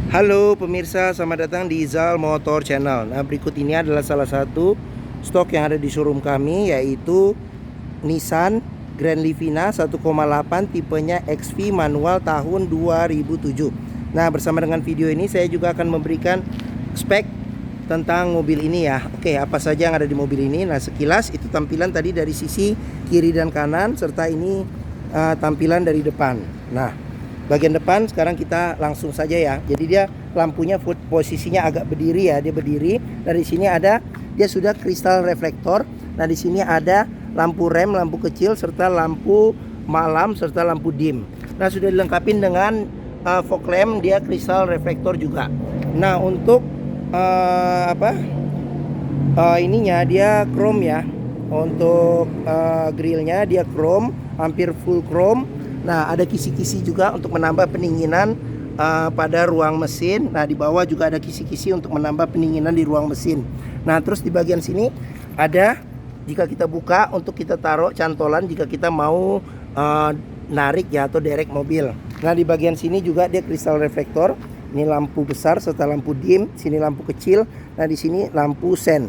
Halo pemirsa, selamat datang di Zal Motor Channel. Nah, berikut ini adalah salah satu stok yang ada di showroom kami, yaitu Nissan Grand Livina 1,8 tipenya XV manual tahun 2007. Nah, bersama dengan video ini saya juga akan memberikan spek tentang mobil ini ya. Oke, apa saja yang ada di mobil ini? Nah, sekilas itu tampilan tadi dari sisi kiri dan kanan, serta ini tampilan dari depan. Nah, bagian depan sekarang kita langsung saja ya. Jadi dia lampunya posisinya agak berdiri ya, dia berdiri. Dari sini ada dia sudah kristal reflektor. Nah, di sini ada lampu rem, lampu kecil serta lampu malam serta lampu dim. Nah, sudah dilengkapi dengan fog lamp, dia kristal reflektor juga. Nah, untuk ininya dia chrome ya. Untuk grillnya dia chrome, hampir full chrome. Nah, ada kisi-kisi juga untuk menambah pendinginan pada ruang mesin. Nah, di bawah juga ada kisi-kisi untuk menambah pendinginan di ruang mesin. Nah, terus di bagian sini ada, jika kita buka, untuk kita taruh cantolan jika kita mau narik ya atau derek mobil. Nah, di bagian sini juga dia kristal reflektor. Ini lampu besar serta lampu dim, sini lampu kecil. Nah, di sini lampu sen.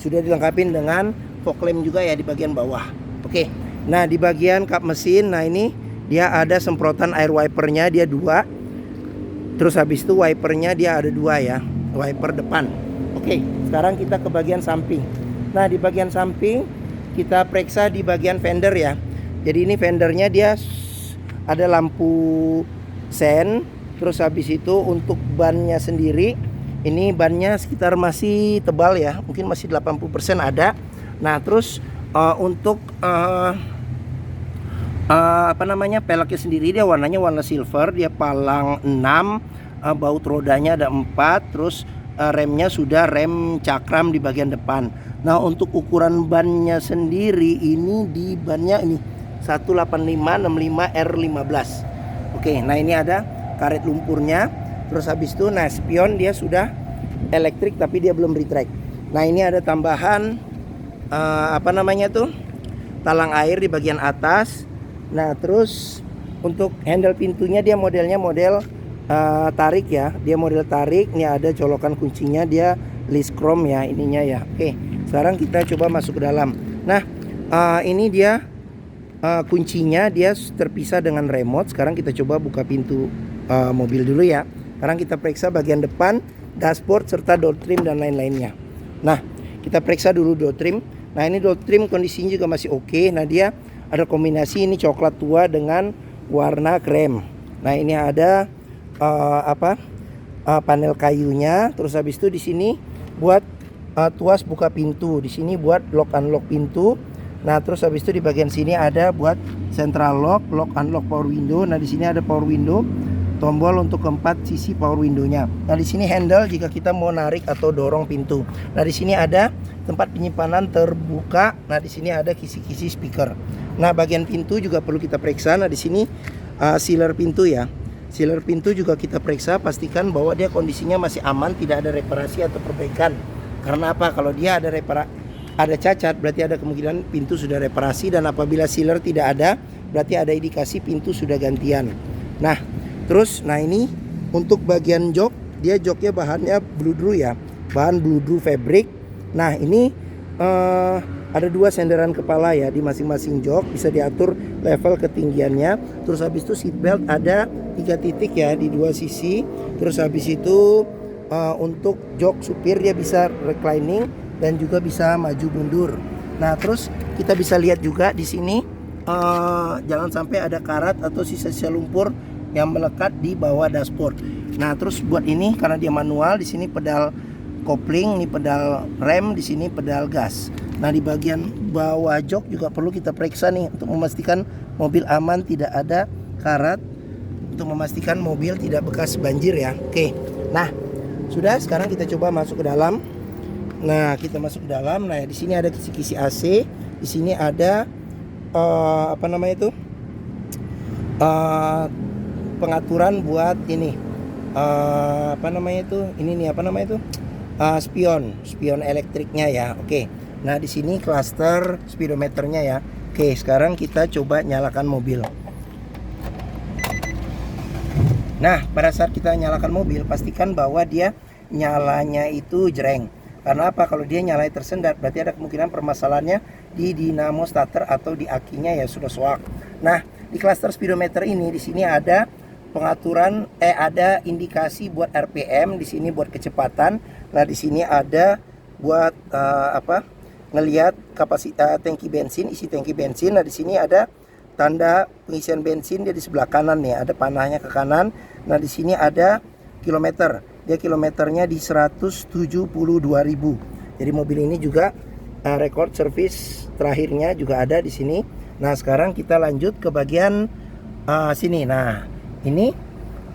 Sudah dilengkapi dengan fog lamp juga ya di bagian bawah. Oke. Nah, di bagian kap mesin, nah ini dia ada semprotan air wipernya, dia 2. Terus habis itu wipernya dia ada 2 ya, wiper depan. Oke, sekarang kita ke bagian samping. Nah, di bagian samping kita periksa di bagian fender ya. Jadi ini fendernya dia ada lampu sen. Terus habis itu untuk bannya sendiri, ini bannya sekitar masih tebal ya, mungkin masih 80% ada. Nah, terus untuk peleknya sendiri dia warnanya warna silver, dia palang 6, baut rodanya ada 4, terus remnya sudah rem cakram di bagian depan. Nah, untuk ukuran bannya sendiri ini di bannya ini 185/65 R15. Oke, nah ini ada karet lumpurnya. Terus habis itu nah spion dia sudah elektrik tapi dia belum retract. Nah, ini ada tambahan talang air di bagian atas. Nah, terus untuk handle pintunya dia modelnya model tarik ya. Dia model tarik. Ini ada colokan kuncinya, dia list chrome ya ininya ya. Oke, sekarang kita coba masuk ke dalam. Nah, ini dia kuncinya, dia terpisah dengan remote. Sekarang kita coba buka pintu mobil dulu ya. Sekarang kita periksa bagian depan, dashboard serta door trim dan lain-lainnya. Nah, kita periksa dulu door trim. Nah, ini door trim kondisinya juga masih oke. Nah, dia ada kombinasi ini coklat tua dengan warna krem. Nah, ini ada panel kayunya. Terus habis itu di sini buat tuas buka pintu. Di sini buat lock unlock pintu. Nah, terus habis itu di bagian sini ada buat central lock, lock unlock power window. Nah, di sini ada power window, tombol untuk keempat sisi power window-nya. Nah, di sini handle jika kita mau narik atau dorong pintu. Nah, di sini ada tempat penyimpanan terbuka. Nah, di sini ada kisi-kisi speaker. Nah, bagian pintu juga perlu kita periksa. Nah, di sini sealer pintu ya. Sealer pintu juga kita periksa, pastikan bahwa dia kondisinya masih aman, tidak ada reparasi atau perbaikan. Karena apa? Kalau dia ada cacat, berarti ada kemungkinan pintu sudah reparasi, dan apabila sealer tidak ada, berarti ada indikasi pintu sudah gantian. Nah, terus ini untuk bagian jok, dia joknya bahannya bludru ya, bahan bludru fabric. Nah, ini ada 2 senderan kepala ya di masing-masing jok, bisa diatur level ketinggiannya. Terus habis itu seat belt ada 3 titik ya di 2 sisi. Terus habis itu untuk jok supir dia bisa reclining dan juga bisa maju mundur. Nah, terus kita bisa lihat juga di sini jangan sampai ada karat atau sisa-sisa lumpur yang melekat di bawah dashboard. Nah, terus buat ini karena dia manual, di sini pedal kopling, ini pedal rem, di sini pedal gas. Nah, di bagian bawah jok juga perlu kita periksa nih untuk memastikan mobil aman, tidak ada karat, untuk memastikan mobil tidak bekas banjir ya. Oke. Nah, sudah, sekarang kita coba masuk ke dalam. Nah, kita masuk ke dalam. Nah, di sini ada kisi-kisi AC, di sini ada pengaturan buat ini spion elektriknya ya. Oke. Nah, di sini cluster speedometernya ya. Oke, sekarang kita coba nyalakan mobil. Nah, pada saat kita nyalakan mobil, pastikan bahwa dia nyalanya itu jreng. Karena apa? Kalau dia nyalanya tersendat, berarti ada kemungkinan permasalahannya di dinamo starter atau di akinya ya sudah soak. Nah, di cluster speedometer ini di sini ada pengaturan ada indikasi buat RPM, di sini buat kecepatan. Nah, di sini ada buat ngelihat kapasitas tangki bensin, isi tangki bensin. Nah, di sini ada tanda pengisian bensin, dia di sebelah kanan nih, ada panahnya ke kanan. Nah, di sini ada kilometer. Dia kilometernya di 172.000. Jadi mobil ini juga record service terakhirnya juga ada di sini. Nah, sekarang kita lanjut ke bagian sini. Nah, ini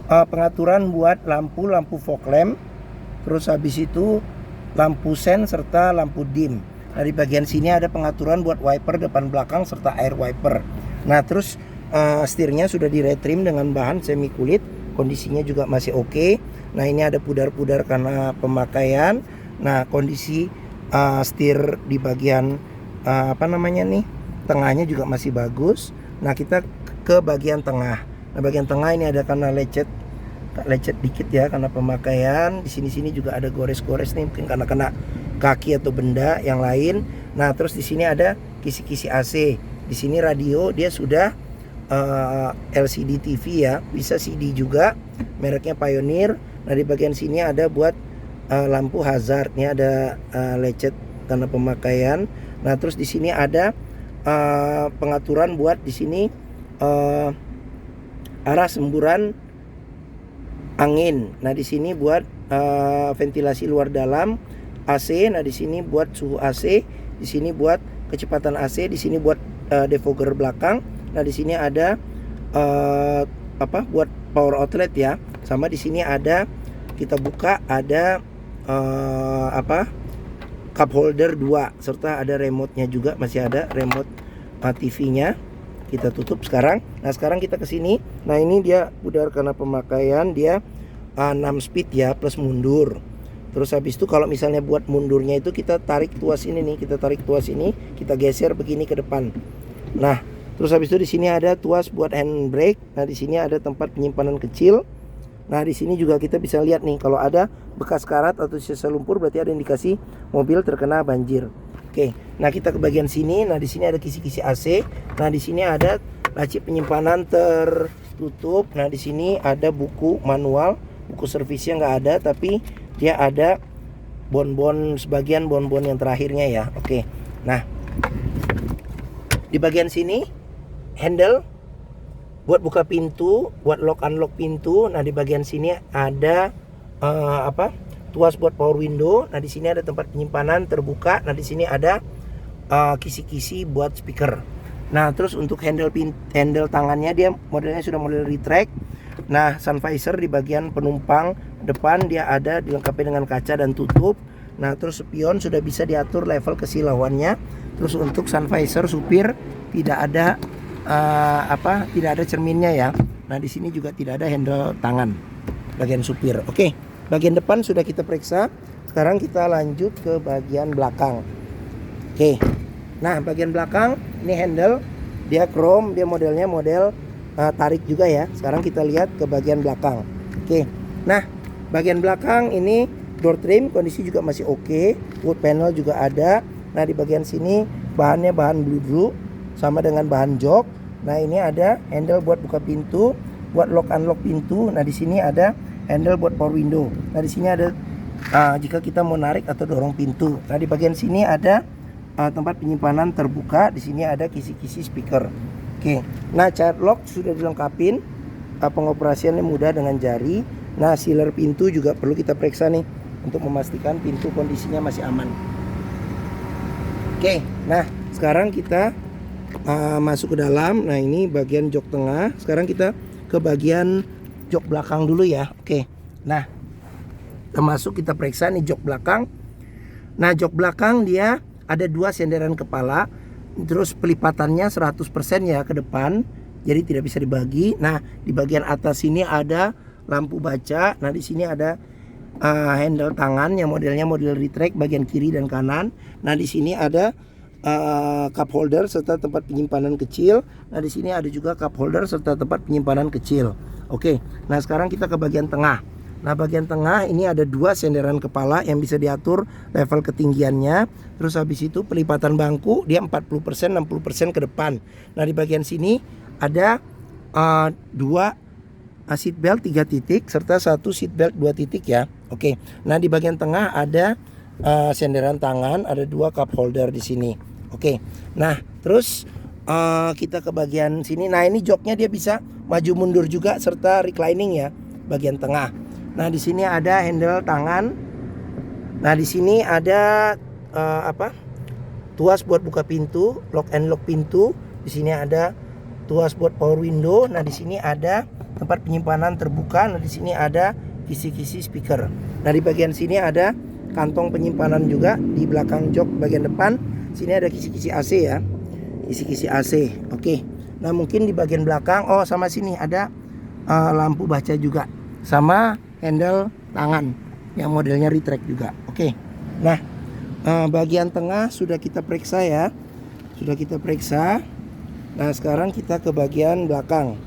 pengaturan buat lampu fog lamp. Terus habis itu lampu sen serta lampu dim. Nah, di bagian sini ada pengaturan buat wiper depan belakang serta air wiper. Nah, terus setirnya sudah di-retrim dengan bahan semi kulit, kondisinya juga masih oke. Nah, ini ada pudar-pudar karena pemakaian. Nah, kondisi setir di bagian tengahnya juga masih bagus. Nah, kita ke bagian tengah. Nah, bagian tengah ini ada karena lecet dikit ya karena pemakaian. Di sini juga ada gores-gores nih, mungkin karena kena kaki atau benda yang lain. Nah, terus di sini ada kisi-kisi AC. Di sini radio dia sudah LCD TV ya, bisa CD juga, mereknya Pioneer. Nah, di bagian sini ada buat lampu hazard, ini ada lecet karena pemakaian. Nah, terus di sini ada pengaturan buat di sini arah semburan angin. Nah, di sini buat ventilasi luar dalam AC. Nah, di sini buat suhu AC, di sini buat kecepatan AC, di sini buat defogger belakang. Nah, di sini ada buat power outlet ya. Sama di sini ada, kita buka ada cup holder 2 serta ada remote-nya juga, masih ada remote TV-nya. Kita tutup sekarang. Nah, sekarang kita ke sini. Nah, ini dia pudar karena pemakaian, dia 6 speed ya, plus mundur. Terus habis itu kalau misalnya buat mundurnya itu kita tarik tuas ini nih, kita geser begini ke depan. Nah, terus habis itu di sini ada tuas buat handbrake. Nah, di sini ada tempat penyimpanan kecil. Nah, di sini juga kita bisa lihat nih, kalau ada bekas karat atau sisa lumpur berarti ada indikasi mobil terkena banjir. Oke, nah kita ke bagian sini. Nah, di sini ada kisi-kisi AC. Nah, di sini ada laci penyimpanan tertutup. Nah, di sini ada buku manual, buku servisnya nggak ada, tapi dia ada sebagian bon-bon yang terakhirnya ya. Oke, nah di bagian sini handle buat buka pintu, buat lock unlock pintu. Nah, di bagian sini ada tuas buat power window. Nah, di sini ada tempat penyimpanan terbuka. Nah, di sini ada kisi-kisi buat speaker. Nah, terus untuk handle tangannya dia modelnya sudah model retract. Nah, sun visor di bagian penumpang depan dia ada dilengkapi dengan kaca dan tutup. Nah, terus spion sudah bisa diatur level kesilauannya. Terus untuk sun visor supir tidak ada tidak ada cerminnya ya. Nah, di sini juga tidak ada handle tangan bagian supir. Oke, bagian depan sudah kita periksa. Sekarang kita lanjut ke bagian belakang. Oke. Nah, bagian belakang ini handle dia chrome, dia modelnya model tarik juga ya. Sekarang kita lihat ke bagian belakang. Oke. Nah, bagian belakang ini door trim kondisi juga masih oke. Wood panel juga ada. Nah, di bagian sini bahannya bahan bludru sama dengan bahan jok. Nah, ini ada handle buat buka pintu, buat lock unlock pintu. Nah, di sini ada handle buat power window. Nah, di sini ada jika kita mau narik atau dorong pintu. Nah, di bagian sini ada tempat penyimpanan terbuka. Di sini ada kisi-kisi speaker. Oke. Nah, child lock sudah dilengkapin. Pengoperasiannya mudah dengan jari. Nah, sealer pintu juga perlu kita periksa nih untuk memastikan pintu kondisinya masih aman. Oke. Nah, sekarang kita masuk ke dalam. Nah, ini bagian jok tengah. Sekarang kita ke bagian jok belakang dulu ya. Oke. Nah, termasuk kita periksa nih jok belakang. Nah, jok belakang dia ada 2 senderan kepala. Terus pelipatannya 100% ya ke depan. Jadi tidak bisa dibagi. Nah, di bagian atas sini ada lampu baca. Nah, di sini ada handle tangan yang modelnya model retract bagian kiri dan kanan. Nah, di sini ada cup holder serta tempat penyimpanan kecil. Nah, di sini ada juga cup holder serta tempat penyimpanan kecil. Oke. Nah, sekarang kita ke bagian tengah. Nah, bagian tengah ini ada dua senderan kepala yang bisa diatur level ketinggiannya. Terus habis itu pelipatan bangku dia 40%, 60% ke depan. Nah, di bagian sini ada dua seat belt 3 titik serta satu seat belt 2 titik ya. Oke. Nah, di bagian tengah ada senderan tangan, ada dua cup holder di sini. Oke. Nah, terus kita ke bagian sini. Nah, ini joknya dia bisa maju mundur juga serta reclining ya, bagian tengah. Nah, di sini ada handle tangan. Nah, di sini ada tuas buat buka pintu, lock and lock pintu. Di sini ada tuas buat power window. Nah, di sini ada tempat penyimpanan terbuka. Nah, di sini ada kisi-kisi speaker. Nah, di bagian sini ada kantong penyimpanan juga di belakang jok bagian depan. Sini ada kisi-kisi AC ya. Kisi-kisi AC. Oke. Nah, mungkin di bagian belakang sama sini ada lampu baca juga. Sama handle tangan yang modelnya retract juga. Oke. Nah, bagian tengah sudah kita periksa ya. Sudah kita periksa. Nah, sekarang kita ke bagian belakang.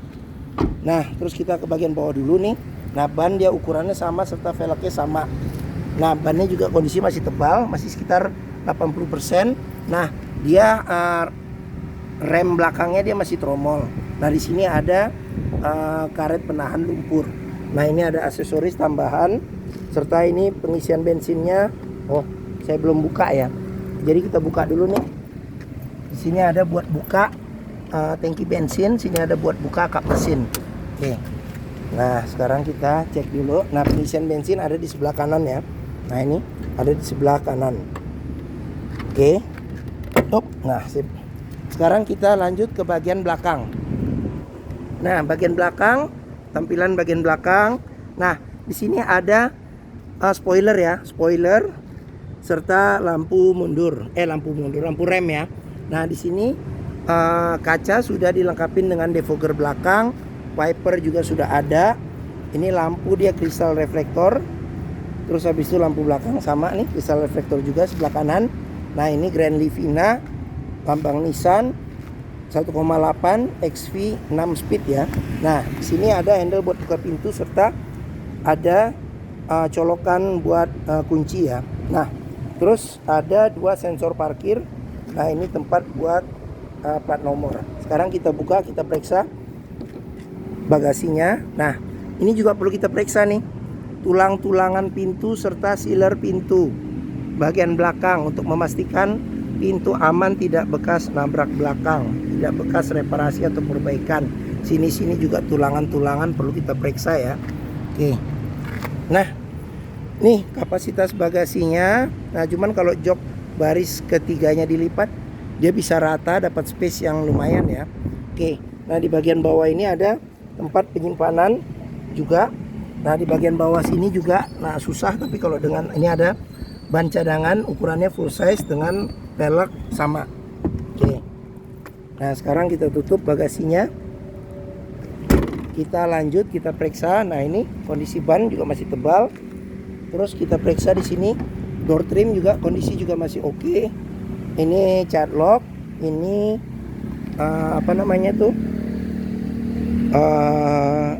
Nah, terus kita ke bagian bawah dulu nih. Nah, ban dia ukurannya sama serta velgnya sama. Nah, bannya juga kondisi masih tebal, masih sekitar 80%. Nah, dia rem belakangnya dia masih tromol. Nah, di sini ada karet penahan lumpur. Nah, ini ada aksesoris tambahan serta ini pengisian bensinnya. Saya belum buka ya. Jadi kita buka dulu nih. Di sini ada buat buka tangki bensin, sini ada buat buka kap mesin. Oke. Nah, sekarang kita cek dulu. Nah, pengisian bensin ada di sebelah kanan ya. Nah, ini ada di sebelah kanan. Oke. Nah, sip. Sekarang kita lanjut ke bagian belakang. Nah, bagian belakang, tampilan bagian belakang. Nah, di sini ada spoiler ya, spoiler serta lampu rem ya. Nah, di sini kaca sudah dilengkapi dengan defogger belakang, wiper juga sudah ada. Ini lampu dia kristal reflektor. Terus habis itu lampu belakang sama nih, kristal reflektor juga sebelah kanan. Nah, ini Grand Livina, lambang Nissan 1,8 XV 6 speed ya. Nah, di sini ada handle buat buka pintu serta ada colokan buat kunci ya. Nah, terus ada dua sensor parkir. Nah, ini tempat buat plat nomor. Sekarang kita buka, kita periksa bagasinya. Nah, ini juga perlu kita periksa nih, tulang-tulangan pintu serta sealer pintu bagian belakang untuk memastikan pintu aman, tidak bekas nabrak belakang, tidak bekas reparasi atau perbaikan. Sini-sini juga tulangan-tulangan perlu kita periksa ya. Oke. Nah, nih kapasitas bagasinya. Nah, cuman kalau jok baris ketiganya dilipat, dia bisa rata, dapat space yang lumayan ya. Oke. Nah, di bagian bawah ini ada tempat penyimpanan juga. Nah, di bagian bawah sini juga susah, tapi kalau dengan ini ada ban cadangan ukurannya full size dengan velg sama. Oke. Nah, sekarang kita tutup bagasinya. Kita lanjut, kita periksa. Nah, ini kondisi ban juga masih tebal. Terus kita periksa di sini door trim juga kondisi juga masih oke. Ini child lock, ini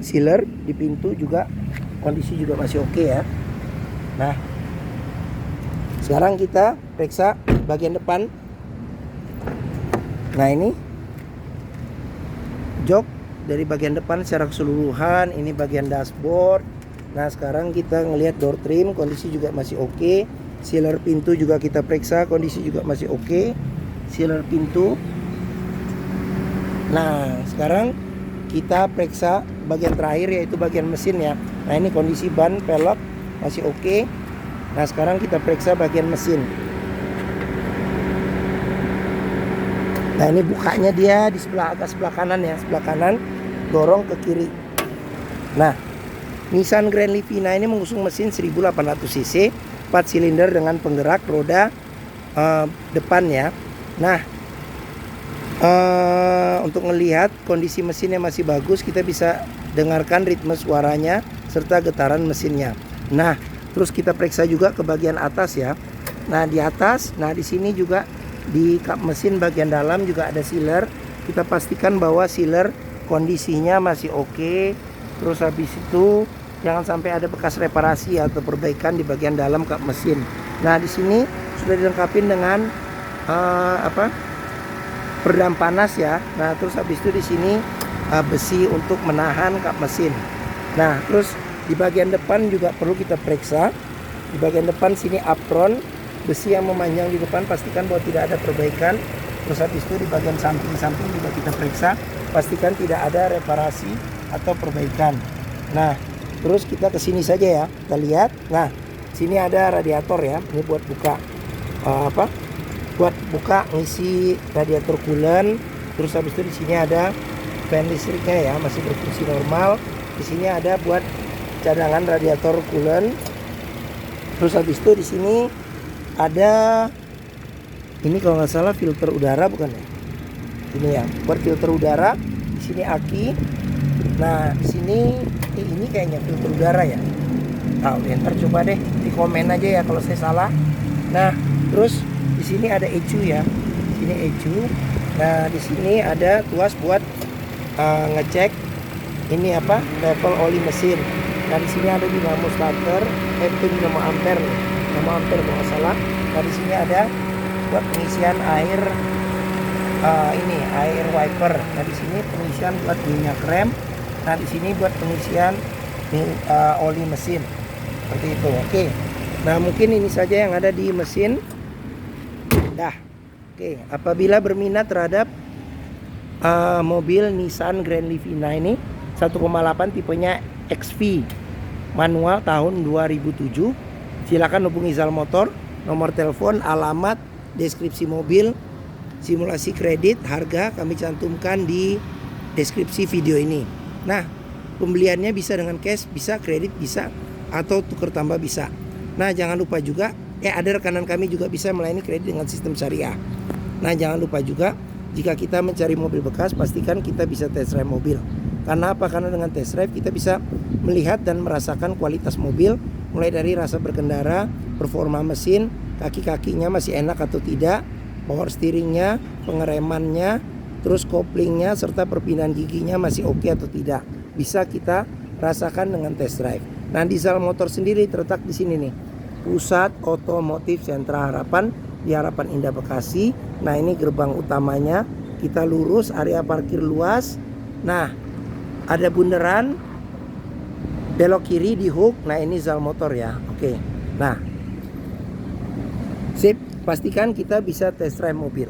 sealer di pintu juga kondisi juga masih oke ya. Nah, sekarang kita periksa bagian depan. Nah, ini jok dari bagian depan secara keseluruhan. Ini bagian dashboard. Nah, sekarang kita ngelihat door trim kondisi juga masih oke. Sealer pintu juga kita periksa, kondisi juga masih oke. Sealer pintu. Nah, sekarang kita periksa bagian terakhir yaitu bagian mesin ya. Nah, ini kondisi ban pelek masih oke. Nah, sekarang kita periksa bagian mesin. Nah, ini bukanya dia di agak sebelah kanan ya, sebelah kanan, dorong ke kiri. Nah, Nissan Grand Livina ini mengusung mesin 1800 cc, 4 silinder dengan penggerak roda depan ya. Nah, untuk melihat kondisi mesinnya masih bagus, kita bisa dengarkan ritme suaranya serta getaran mesinnya. Nah, terus kita periksa juga ke bagian atas ya. Nah, di atas, nah di sini juga Di kap mesin bagian dalam juga ada sealer. Kita pastikan bahwa sealer kondisinya masih oke. Terus habis itu jangan sampai ada bekas reparasi atau perbaikan di bagian dalam kap mesin. Nah, di sini sudah dilengkapi dengan peredam panas ya. Nah, terus habis itu di sini besi untuk menahan kap mesin. Nah, terus di bagian depan juga perlu kita periksa. Di bagian depan sini apron, besi yang memanjang di depan, pastikan bahwa tidak ada perbaikan. Terus habis itu di bagian samping-samping juga kita periksa, pastikan tidak ada reparasi atau perbaikan. Nah, terus kita ke sini saja ya, kita lihat. Nah, sini ada radiator ya, ini buat buka buat buka ngisi radiator coolant. Terus habis itu di sini ada fan listriknya ya, masih berfungsi normal. Di sini ada buat cadangan radiator coolant. Terus habis itu di sini ada ini kalau nggak salah filter udara bukan ya? Ini ya, buat filter udara. Di sini aki. Nah, di sini ini kayaknya filter udara ya. Nah, ntar coba deh di komen aja ya kalau saya salah. Nah, terus di sini ada ecu ya. Ini ecu. Nah, di sini ada tuas buat ngecek ini level oli mesin. Nah, di sini ada dinamo starter, itu dinamo ampere nih. Dinamo ampere kalau nggak salah. Nah, di sini ada buat pengisian air air wiper. Nah, di sini pengisian buat minyak rem. Nah, di sini buat pengisian oli mesin. Seperti itu. Oke. Nah, mungkin ini saja yang ada di mesin. Dah. Oke, apabila berminat terhadap mobil Nissan Grand Livina ini 1,8 tipenya XV manual tahun 2007, silakan hubungi Zal Motor. Nomor telepon, alamat, deskripsi mobil, simulasi kredit, harga kami cantumkan di deskripsi video ini. Nah, pembeliannya bisa dengan cash, bisa kredit, bisa atau tuker tambah bisa. Nah, jangan lupa juga ada rekanan kami juga bisa melayani kredit dengan sistem syariah. Nah, jangan lupa juga jika kita mencari mobil bekas, pastikan kita bisa test drive mobil. Karena apa? Karena dengan test drive kita bisa melihat dan merasakan kualitas mobil, mulai dari rasa berkendara, performa mesin, kaki-kakinya masih enak atau tidak, power steeringnya, pengeremannya, terus koplingnya, serta perpindahan giginya masih oke atau tidak. Bisa kita rasakan dengan test drive. Nah, di Zal Motor sendiri terletak di sini nih, Pusat Otomotif Sentra Harapan di Harapan Indah Bekasi. Nah, ini gerbang utamanya. Kita lurus, area parkir luas. Nah, ada bundaran, belok kiri di hook. Nah, ini Zal Motor ya. Oke. Nah, sip. Pastikan kita bisa test drive mobil.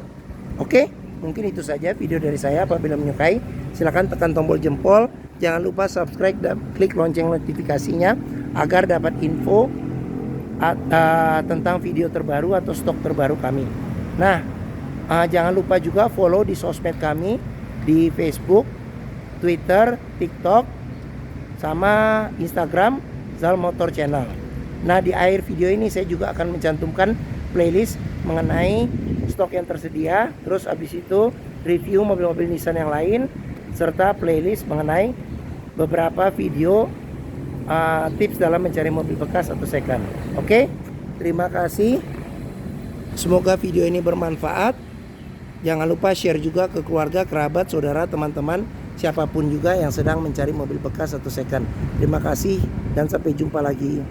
Oke, mungkin itu saja video dari saya. Apabila menyukai, silakan tekan tombol jempol. Jangan lupa subscribe dan klik lonceng notifikasinya agar dapat info tentang video terbaru atau stok terbaru kami. Nah, jangan lupa juga follow di sosmed kami di Facebook, Twitter, TikTok, sama Instagram Zal Motor Channel. Nah, di akhir video ini saya juga akan mencantumkan playlist mengenai stok yang tersedia, terus habis itu review mobil-mobil Nissan yang lain, serta playlist mengenai beberapa video tips dalam mencari mobil bekas atau second. Oke, terima kasih. Semoga video ini bermanfaat. Jangan lupa share juga ke keluarga, kerabat, saudara, teman-teman, siapapun juga yang sedang mencari mobil bekas atau second. Terima kasih dan sampai jumpa lagi.